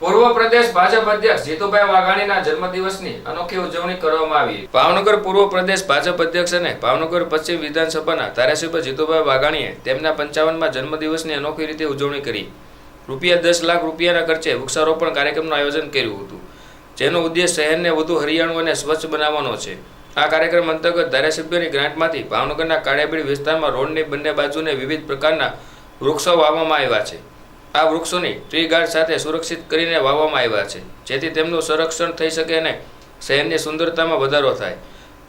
પૂર્વ પ્રદેશ ભાજપ અધ્યક્ષ જીતુભાઈ વાઘાણીના જન્મદિવસની અનોખી ઉજવણી કરવામાં આવી। ભાવનગર પૂર્વ પ્રદેશ ભાજપ અધ્યક્ષ અને ભાવનગર પશ્ચિમ વિધાનસભાના ધારાસભ્ય જીતુભાઈ વાઘાણીએ તેમના 55મા જન્મદિવસની અનોખી રીતે ઉજવણી કરી। ₹10 લાખ રૂપિયાના ખર્ચે વૃક્ષારોપણ કાર્યક્રમનું આયોજન કર્યું હતું, જેનો ઉદ્દેશ શહેરને વધુ હરિયાળું અને સ્વચ્છ બનાવવાનો છે। આ કાર્યક્રમ અંતર્ગત ધારાસભ્યની ગ્રાન્ટમાંથી ભાવનગરના કાળિયાબીડ વિસ્તારમાં રોડની બંને બાજુને વિવિધ પ્રકારના વૃક્ષો વાવવામાં આવ્યા છે। આ વૃક્ષોની ટ્રી ગાર્ડ સાથે સુરક્ષિત કરીને વાવવામાં આવ્યા છે, જેથી તેમનું સંરક્ષણ થઈ શકે અને શહેરની સુંદરતામાં વધારો થાય।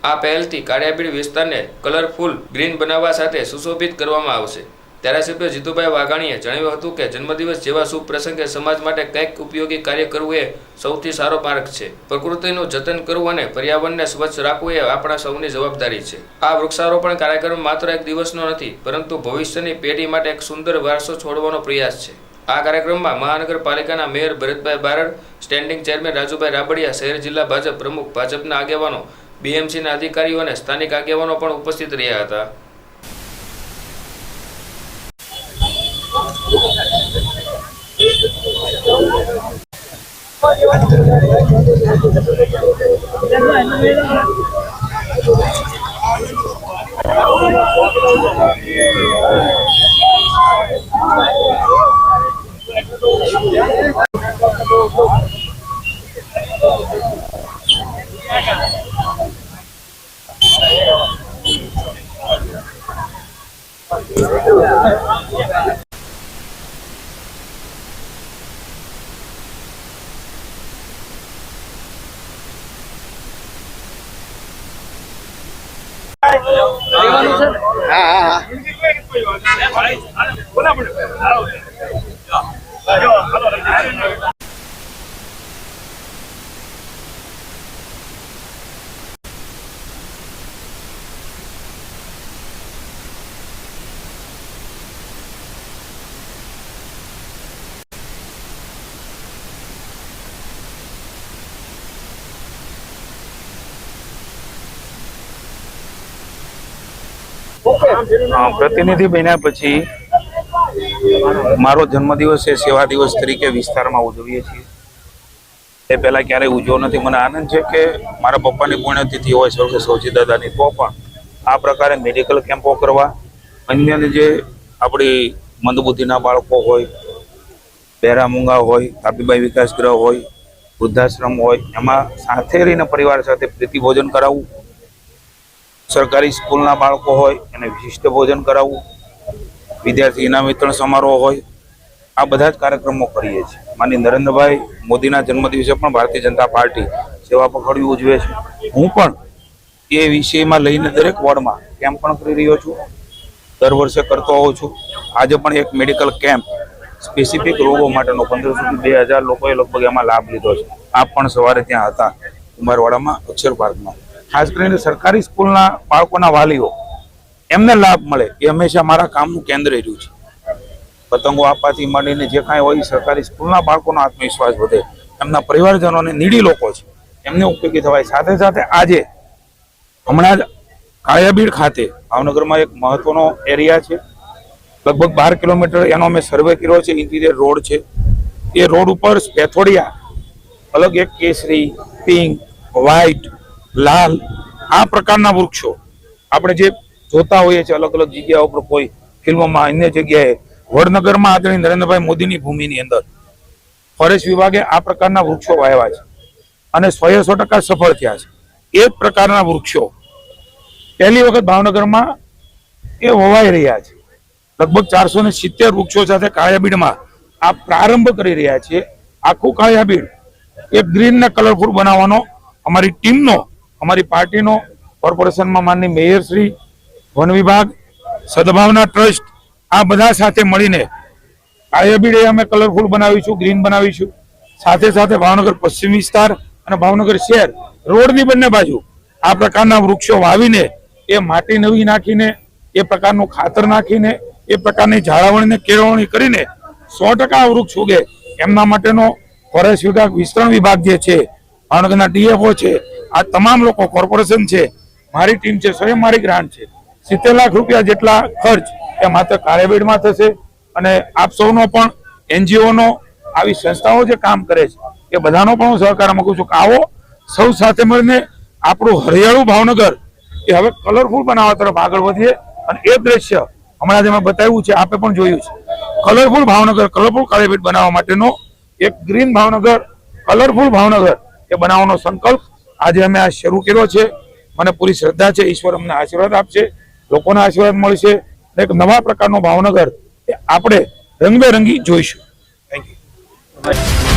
આ પહેલથી કાળિયાબીડ વિસ્તારને કલરફુલ ગ્રીન બનાવવા સાથે સુશોભિત કરવામાં આવશે। ધારાસભ્ય જીતુભાઈ વાઘાણીએ જણાવ્યું હતું કે જન્મદિવસ જેવા શુભ પ્રસંગે સમાજ માટે કંઈક ઉપયોગી કાર્ય કરવું એ સૌથી સારો માર્ગ છે। પ્રકૃતિનું જતન કરવું અને પર્યાવરણને સ્વચ્છ રાખવું એ આપણા સૌની જવાબદારી છે। આ વૃક્ષારોપણ કાર્યક્રમ માત્ર એક દિવસનો નથી, પરંતુ ભવિષ્યની પેઢી માટે એક સુંદર વારસો છોડવાનો પ્રયાસ છે। આ કાર્યક્રમમાં મહાનગરપાલિકાના mayor Bharatbhai Barad, standing chairman Rajubhai Rabadiya, શહેર જિલ્લા ભાજપ પ્રમુખ, ભાજપના આગેવાનો, બીએમસીના અધિકારીઓ અને સ્થાનિક આગેવાનો પણ ઉપસ્થિત રહ્યા હતા। પ્રતિનિધિ બન્યા પછી મારો જન્મદિવસ એ સેવા દિવસ તરીકે વિસ્તારમાં ઉજવીએ છીએ। એ પહેલાં ક્યારેય ઉજવ્યો નથી। મને આનંદ છે કે મારા પપ્પાની પુણ્યતિથિ હોય સ્વર્ગસ્થ સૌજી દાદાની, તો પણ આ પ્રકારે મેડિકલ કેમ્પો કરવા, અન્યને જે આપણી મંદબુદ્ધિના બાળકો હોય, બહેરા મૂંગા હોય, તાપીબાઈ વિકાસ ગૃહ હોય, વૃદ્ધાશ્રમ હોય, એમાં સાથે રહીને પરિવાર સાથે પ્રીતિ ભોજન કરાવવું, સરકારી સ્કૂલના બાળકો હોય એને વિશિષ્ટ ભોજન કરાવવું, વિદ્યાર્થી ઇનામ વિતરણ સમારોહ હોય, આ બધા જ કાર્યક્રમો કરીએ છીએ। માનનીય નરેન્દ્રભાઈ મોદીના જન્મદિવસે પણ ભારતીય જનતા પાર્ટી સેવા પખવાડિયું ઉજવે છે। હું પણ એ વિષયમાં લઈને દરેક વોર્ડમાં કેમ્પ પણ કરી રહ્યો છું, દર વર્ષે કરતો હોઉં છું। આજે પણ એક મેડિકલ કેમ્પ સ્પેસિફિક રોગો માટેનો 1500 થી 2000 લોકોએ લગભગ એમાં લાભ લીધો છે। આપ પણ સવારે ત્યાં હતા કુંભારવાડામાં, અક્ષર પાર્કમાં। ખાસ કરીને સરકારી સ્કૂલના બાળકોના વાલીઓ એમને લાભ મળે એ હંમેશા મારા કામનું કેન્દ્ર રહ્યું છે। પતંગો આપવાથી માંડીને જે કાંઈ હોય, સરકારી સ્કૂલના બાળકોનો આત્મવિશ્વાસ વધે, એમના પરિવારજનોને નીડી લોકો છે એમને ઉપયોગી થવાય। સાથે સાથે આજે હમણાં જ કાળિયાબીડ ખાતે ભાવનગરમાં એક મહત્વનો એરિયા છે, લગભગ 12 કિલોમીટર એનો અમે સર્વે કર્યો છે, ઇન્ટિરિયર રોડ છે। એ રોડ ઉપર સ્પેથોડિયા અલગ એક કેસરી, પિંક, વ્હાઈટ, લાલ આ પ્રકારના વૃક્ષો આપણે જે જોતા હોઈએ છીએ અલગ અલગ જગ્યાઓ પર, કોઈ ફિલ્મોમાં, અન્ય જગ્યાએ, વડનગરમાં આદરણીય નરેન્દ્રભાઈ મોદીની ભૂમિની અંદર ફોરેસ્ટ વિભાગે આ પ્રકારના વૃક્ષો વાવ્યા છે અને 100% સફળ થયા છે। એ જ પ્રકારના વૃક્ષો પહેલી વખત ભાવનગરમાં એ વવાઈ રહ્યા છે। લગભગ 470 વૃક્ષો સાથે કાળિયાબીડમાં આ પ્રારંભ કરી રહ્યા છીએ। આખું કાળિયાબીડ એક ગ્રીન ને કલરફુલ બનાવવાનો અમારી ટીમનો, અમારી પાર્ટીનો, કોર્પોરેશનમાં માનનીય મેયર શ્રી, વન વિભાગ, સદભાવના ટ્રસ્ટ, આ બધા સાથે મળીને કાળિયાબીડ અમે કલરફુલ બનાવીશું, ગ્રીન બનાવીશું। સાથે સાથે ભાવનગર પશ્ચિમ વિસ્તાર અને ભાવનગર શહેર રોડની બંને બાજુ આ પ્રકારના વૃક્ષો વાવીને, એ માટી નવી નાખીને, એ પ્રકારનું ખાતર નાખીને, એ પ્રકારની જાળવણીને કેળવણી કરીને 100% વૃક્ષ ઉગે એમના માટેનો ફોરેસ્ટ વિભાગ, વિસ્તરણ વિભાગ જે છે, ભાવનગરના ડીએફઓ છે, આ તમામ લોકો, કોર્પોરેશન છે, મારી ટીમ છે, સ્વયં મારી ગ્રાન્ટ છે, 70 લાખ રૂપિયા જેટલા ખર્ચ એ માત્ર કાળિયાબીડમાં થશે અને આપ સૌનો પણ, એનજીઓનો આવી સંસ્થાઓ જે કામ કરે છે એ બધાનો પણ હું સહકાર માંગુ છું કે આવો સૌ સાથે મળીને આપણું હરિયાળું ભાવનગર એ હવે કલરફુલ બનાવવા તરફ આગળ વધીએ અને એ દ્રશ્ય હમણાં જે મેં બતાવ્યું છે આપે પણ જોયું છે કલરફુલ ભાવનગર કલરફુલ કાળીભેટ બનાવવા માટેનો એક ગ્રીન ભાવનગર કલરફુલ ભાવનગર એ બનાવવાનો સંકલ્પ આજે અમે આ શરૂ કર્યો છે મને પૂરી શ્રદ્ધા છે ઈશ્વર અમને આશીર્વાદ આપશે લોકોના આશીર્વાદ મળશે એક નવા પ્રકારનો ભાવનગર એ આપણે રંગબેરંગી જોઈશું થેન્ક યુ